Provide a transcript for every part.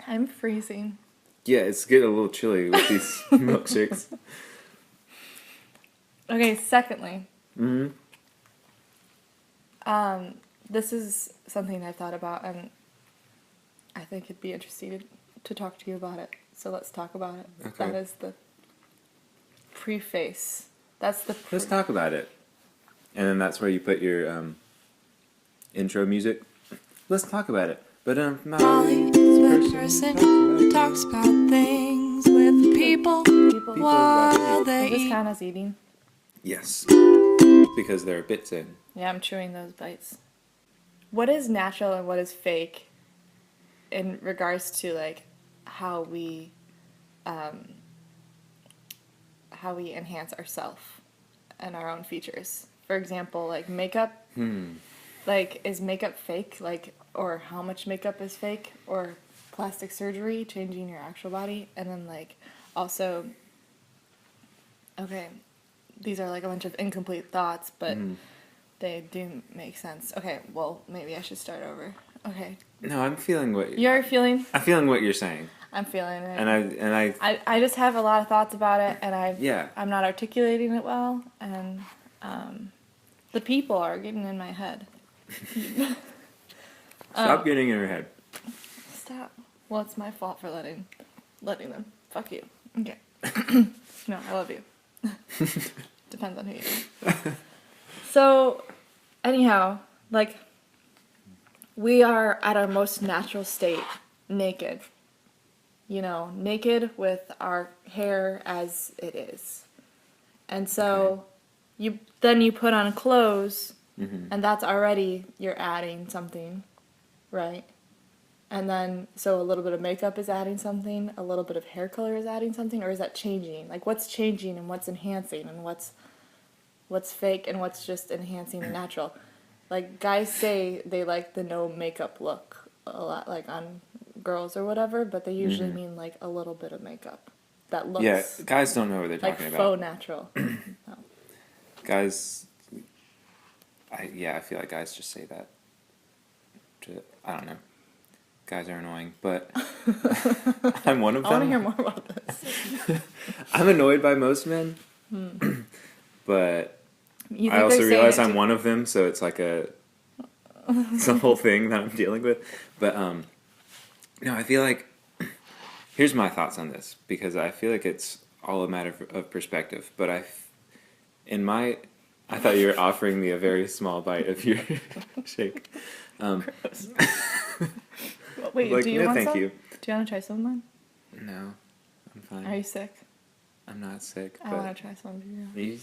I'm freezing. Yeah, it's getting a little chilly with these milkshakes. Okay, secondly, Mm-hmm. this is something I thought about, and I think it'd be interesting to talk to you about it. So let's talk about it. Okay. That is the preface. That's the. Let's talk about it. And then that's where you put your intro music. Let's talk about it. But Molly, the person who talks about things with people while they Does this eat. count as eating? Yes. Because there are bits in. Yeah, I'm chewing those bites. What is natural and what is fake in regards to like how we enhance ourselves and our own features? For example, like makeup. Like, is makeup fake? Like, or how much makeup is fake? Or plastic surgery, changing your actual body? And then, like, also, okay, these are like a bunch of incomplete thoughts, but they do make sense. Okay, well, maybe I should start over. Okay. No, I'm feeling what You're feeling? I'm feeling what you're saying. I'm feeling it. And I just have a lot of thoughts about it, and Yeah. I'm not articulating it well, and the people are getting in my head. Stop getting in her head. Stop. Well, it's my fault for letting them. Fuck you. Okay. No, I love you. Depends on who you are. So, anyhow, like, we are at our most natural state, naked. You know, naked with our hair as it is. And so, you put on clothes, and that's already, you're adding something, right? And then, so a little bit of makeup is adding something, a little bit of hair color is adding something, or is that changing? Like, what's changing and what's enhancing and what's fake and what's just enhancing the natural? Like, guys say they like the no makeup look a lot, like on girls or whatever, but they usually mean like a little bit of makeup that looks Yeah, guys don't know what they're like talking faux about. natural. No. Guys, I feel like guys just say that. I don't know. Guys are annoying, but I'm one of I them. want to hear more about this. I'm annoyed by most men, but You think I also they're saying realize it I'm to- one of them, so it's like it's a whole thing that I'm dealing with. But no, I feel like here's my thoughts on this, because I feel like it's all a matter of perspective. But I thought you were offering me a very small bite of your shake. Wait, like, do you no, want thank some? you. Do you want to try some of mine? No, I'm fine. Are you sick? I'm not sick. I want to try some of you. You...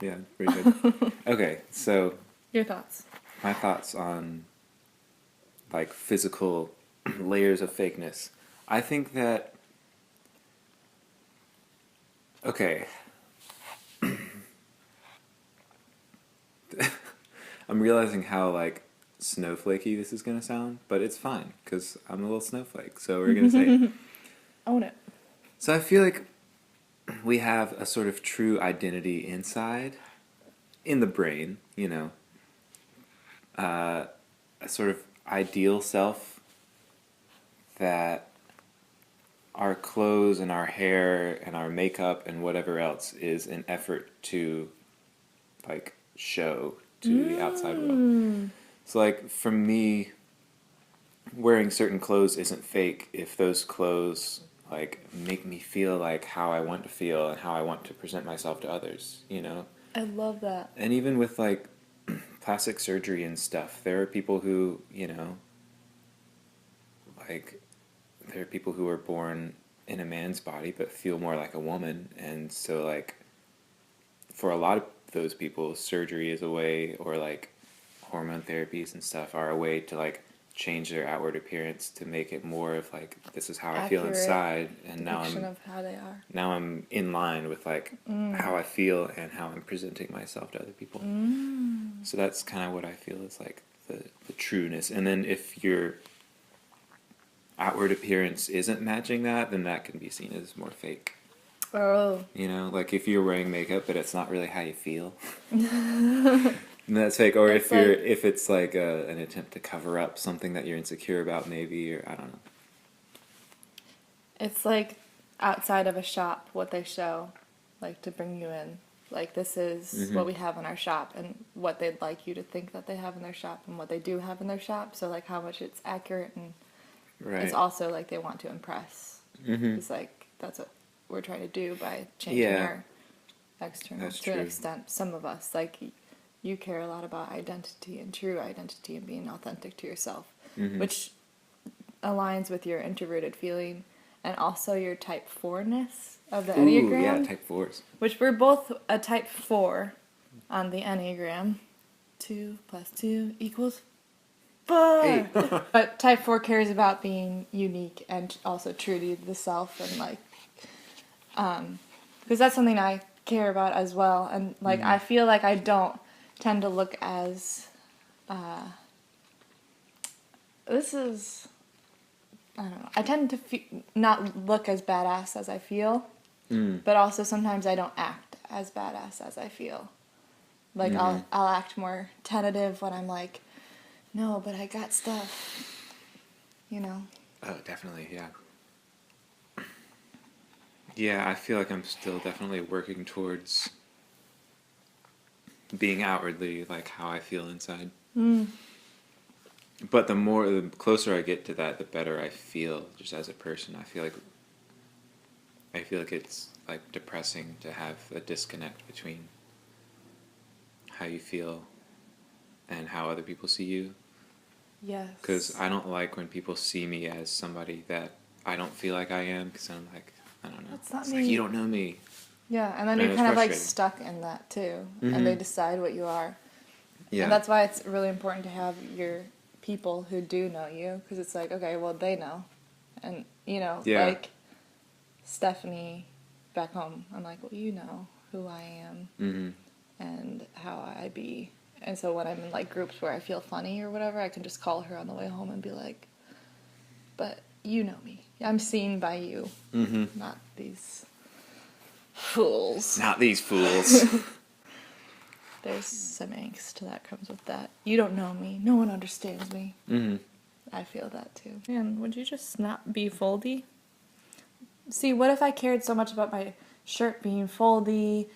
Yeah, pretty good. Okay, so Your thoughts. my thoughts on like physical layers of fakeness. I think that okay. I'm realizing how like snowflakey this is gonna sound, but it's fine because I'm a little snowflake. So we're gonna say. Own it. So I feel like we have a sort of true identity inside, in the brain. You know, a sort of ideal self that our clothes and our hair and our makeup and whatever else is an effort to like show to the outside world. So like for me, wearing certain clothes isn't fake if those clothes like make me feel like how I want to feel and how I want to present myself to others, you know? I love that. And even with like plastic surgery and stuff, there are people who, you know, like there are people who are born in a man's body but feel more like a woman, and so like for a lot of those people, surgery is a way, or like hormone therapies and stuff are a way to like change their outward appearance to make it more of like this is how I feel Accurate inside, and depiction of how they are. now I'm in line with like how I feel and how I'm presenting myself to other people. So that's kind of what I feel is like the trueness. And then if your outward appearance isn't matching that, then that can be seen as more fake. Oh. You know, like if you're wearing makeup, but it's not really how you feel. And that's fake. Or It's if it's like an attempt to cover up something that you're insecure about, maybe, or I don't know. It's like outside of a shop, what they show, like to bring you in. Like, this is what we have in our shop, and what they'd like you to think that they have in their shop, and what they do have in their shop. So, like, how much it's accurate, and Right. it's also like they want to impress. It's like that's what we're trying to do by changing our external That's to an true. extent. Some of us, like, you care a lot about identity and true identity and being authentic to yourself, which aligns with your introverted feeling and also your type 4-ness of the Ooh, Enneagram. yeah, type 4s. Which we're both a type 4 on the Enneagram. 2 plus 2 equals 4. Hey. But type 4 cares about being unique and also true to the self, and like, because that's something I care about as well. And like, I feel like I don't tend to look as, I don't know. I tend to not look as badass as I feel, but also sometimes I don't act as badass as I feel. Like, I'll act more tentative when I'm like, no, but I got stuff, you know? Oh, definitely, yeah. Yeah, I feel like I'm still definitely working towards being outwardly like how I feel inside. But the closer I get to that, the better I feel just as a person. I feel like it's like depressing to have a disconnect between how you feel and how other people see you. Yes. Because I don't like when people see me as somebody that I don't feel like I am. Because I'm like, I don't know. That's not It's me. like, you don't know me. Yeah, and then And you're it's kind of like frustrating. stuck in that too, and they decide what you are. Yeah. And that's why it's really important to have your people who do know you, because it's like, okay, well, they know. And, you know, Yeah. like Stephanie back home, I'm like, well, you know who I am and how I be. And so when I'm in like groups where I feel funny or whatever, I can just call her on the way home and be like, but you know me. I'm seen by you, not these fools. Not these fools. There's some angst that comes with that. You don't know me. No one understands me. I feel that too. Man, would you just not be foldy? See, what if I cared so much about my shirt being foldy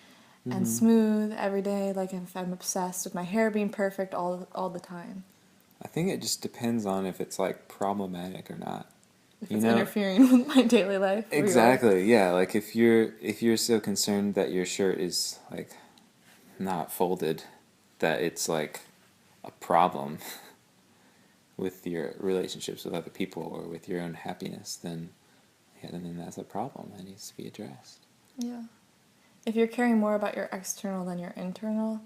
and smooth every day? Like, if I'm obsessed with my hair being perfect all the time. I think it just depends on if it's like problematic or not. If You it's know? interfering with my daily life. or your life. Exactly. Yeah. Like if you're so concerned that your shirt is like not folded, that it's like a problem with your relationships with other people or with your own happiness, then that's a problem that needs to be addressed. Yeah. If you're caring more about your external than your internal,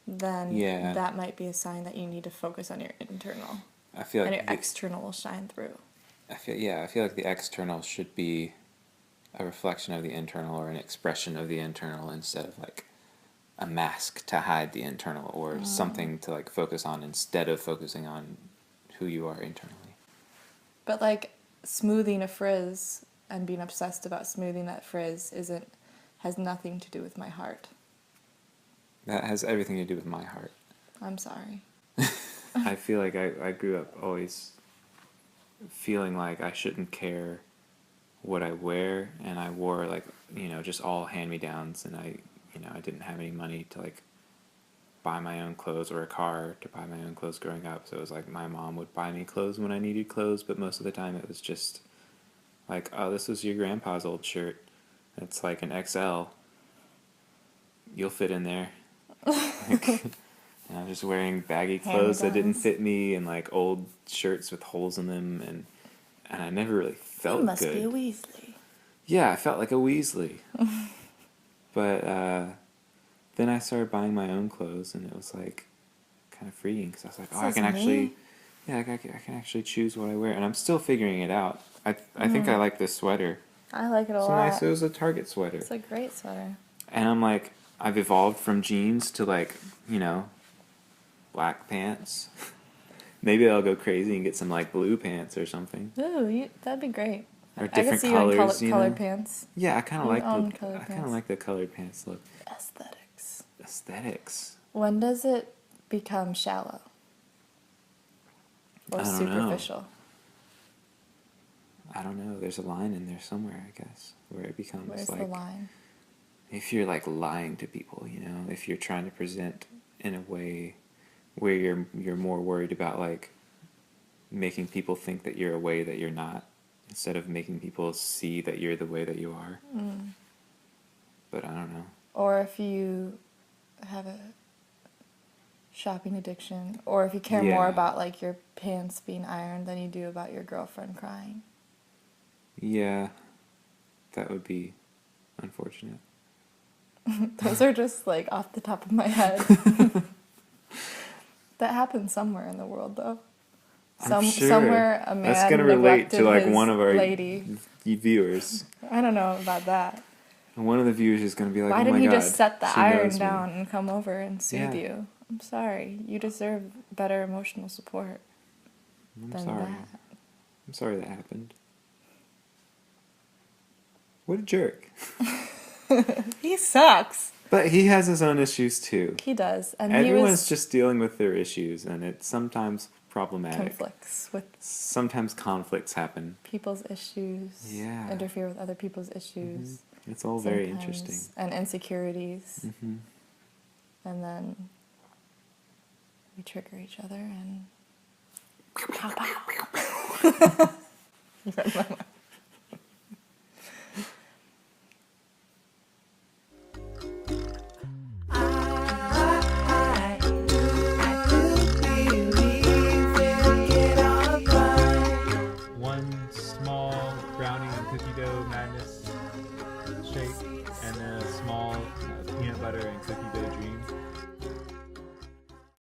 then that might be a sign that you need to focus on your internal. I feel like and your external will shine through. I feel like the external should be a reflection of the internal or an expression of the internal instead of like a mask to hide the internal or something to like focus on instead of focusing on who you are internally. But like smoothing a frizz and being obsessed about smoothing that frizz has nothing to do with my heart. That has everything to do with my heart. I'm sorry. I feel like I grew up always feeling like I shouldn't care what I wear, and I wore like, just all hand-me-downs, and I didn't have any money to like buy my own clothes or a car to buy my own clothes growing up. So it was like my mom would buy me clothes when I needed clothes, but most of the time it was just like, oh, this was your grandpa's old shirt. It's like an XL. You'll fit in there. And I was just wearing baggy clothes that didn't Hand-me-downs. fit me and like old shirts with holes in them, and I never really felt You must good. be a Weasley. Yeah, I felt like a Weasley. But then I started buying my own clothes, and it was like kind of freeing because I was like, oh, I can actually, I can actually choose what I wear, and I'm still figuring it out. I think I like this sweater. I like it a It's lot. nice. It was a Target sweater. It's a great sweater. And I'm like, I've evolved from jeans to like, black pants. Maybe I'll go crazy and get some like blue pants or something. Ooh, that'd be great. or I can different see you in colors. colored pants. Yeah, I kind of You like own the colored I kind pants. of like the colored pants look. Aesthetics. Aesthetics. When does it become shallow? Or I don't superficial? I don't know. There's a line in there somewhere, I guess, where it becomes Where's like the line? if you're like lying to people, if you're trying to present in a way where you're more worried about like making people think that you're a way that you're not, instead of making people see that you're the way that you are. But I don't know. Or if you have a shopping addiction, or if you care more Yeah. about like your pants being ironed than you do about your girlfriend crying. Yeah, that would be unfortunate. Those are just like off the top of my head. That happens somewhere in the world though. I'm sure Somewhere a man that's gonna relate to neglected like his one of our lady. viewers. I don't know about that. And one of the viewers is gonna be like, Why "Oh didn't my he God, just set the she iron knows me." down and come over and soothe Yeah. you? I'm sorry. You deserve better emotional support I'm than sorry. that. I'm sorry that happened. What a jerk. He sucks. But he has his own issues too. He does. And Everyone's he was just dealing with their issues, and it's sometimes problematic. conflicts with Sometimes conflicts happen. people's issues. Yeah. Interfere with other people's issues. It's all very sometimes, interesting. And insecurities. Mm-hmm. And then we trigger each other and pow pow. You read my mind. One small brownie and cookie dough madness shake, and a small peanut butter and cookie dough dream.